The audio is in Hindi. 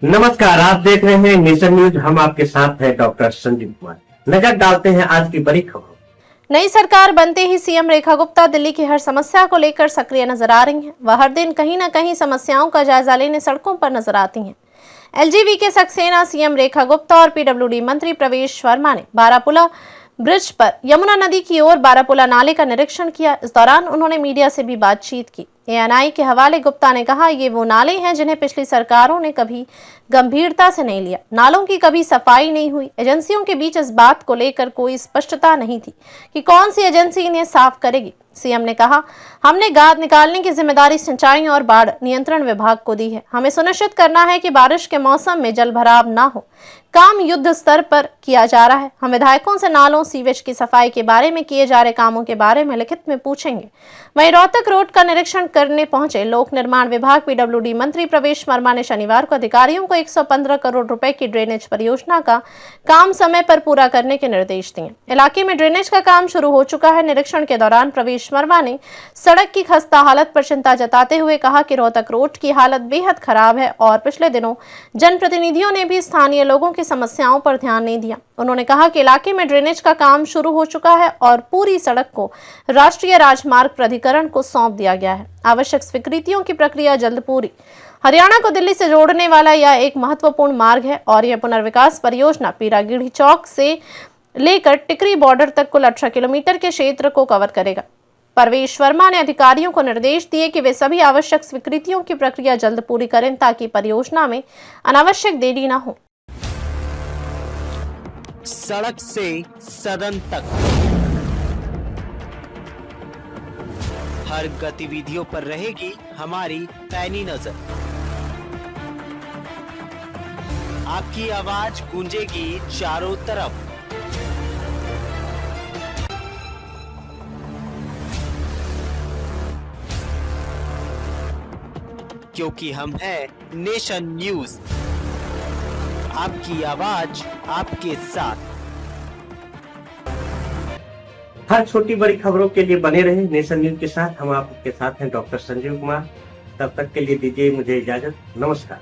नमस्कार, आप देख रहे हैं नेशन न्यूज। हम आपके साथ हैं डॉक्टर संजीव कुमार। नजर डालते हैं आज की बड़ी खबरों। नई सरकार बनते ही सीएम रेखा गुप्ता दिल्ली की हर समस्या को लेकर सक्रिय नजर आ रही हैं। वह हर दिन कहीं न कहीं समस्याओं का जायजा लेने सड़कों पर नजर आती हैं। एलजीवी के सक्सेना सीएम रेखा गुप्ता और पीडब्ल्यूडी मंत्री प्रवेश वर्मा ने बारापुला ब्रिज पर यमुना नदी की ओर बारापुला नाले का निरीक्षण किया। इस दौरान उन्होंने मीडिया से भी बातचीत की। एएनआई के हवाले गुप्ता ने कहा, ये वो नाले हैं जिन्हें पिछली सरकारों ने कभी गंभीरता से नहीं लिया। नालों की कभी सफाई नहीं हुई। एजेंसियों के बीच इस बात को लेकर कोई स्पष्टता नहीं थी कि कौन सी एजेंसी इन्हें साफ करेगी। सीएम ने कहा, हमने गाद निकालने की जिम्मेदारी सिंचाई और बाढ़ नियंत्रण विभाग को दी है। हमें सुनिश्चित करना है कि बारिश के मौसम में जल भराव ना हो। काम युद्ध स्तर पर किया जा रहा है। हम विधायकों से नालों सीवेज की सफाई के बारे में किए जा रहे कामों के बारे में लिखित में पूछेंगे। वहीं रोहतक रोड का निरीक्षण करने पहुंचे लोक निर्माण विभाग पीडब्ल्यूडी मंत्री प्रवेश वर्मा ने शनिवार को अधिकारियों को 115 करोड़ रुपए की ड्रेनेज परियोजना का काम समय पर पूरा करने के निर्देश दिए। इलाके में ड्रेनेज का काम शुरू हो चुका है। निरीक्षण के दौरान प्रवेश वर्मा ने सड़क की खस्ता हालत पर चिंता जताते हुए कहा कि रोहतक रोड की हालत बेहद खराब है और पिछले दिनों जनप्रतिनिधियों ने भी स्थानीय लोगों की समस्याओं पर ध्यान नहीं दिया। उन्होंने कहा कि इलाके में ड्रेनेज का काम शुरू हो चुका है और पूरी सड़क को राष्ट्रीय राजमार्ग प्राधिकरण को सौंप दिया गया है। आवश्यक स्वीकृतियों की प्रक्रिया जल्द पूरी। हरियाणा को दिल्ली से जोड़ने वाला यह एक महत्वपूर्ण मार्ग है और यह पुनर्विकास परियोजना पीरागीढ़ी चौक से लेकर टिकरी बॉर्डर तक कुल 18 किलोमीटर के क्षेत्र को कवर करेगा। प्रवेश वर्मा ने अधिकारियों को निर्देश दिए कि वे सभी आवश्यक स्वीकृतियों की प्रक्रिया जल्द पूरी करें ताकि परियोजना में अनावश्यक देरी न हो। सड़क से सदन तक हर गतिविधियों पर रहेगी हमारी पैनी नजर। आपकी आवाज गूंजेगी चारों तरफ। क्योंकि हम हैं नेशन न्यूज, आपकी आवाज आपके साथ। हर छोटी बड़ी खबरों के लिए बने रहे नेशन न्यूज के साथ। हम आपके साथ हैं डॉक्टर संजीव कुमार। तब तक के लिए दीजिए मुझे इजाजत। नमस्कार।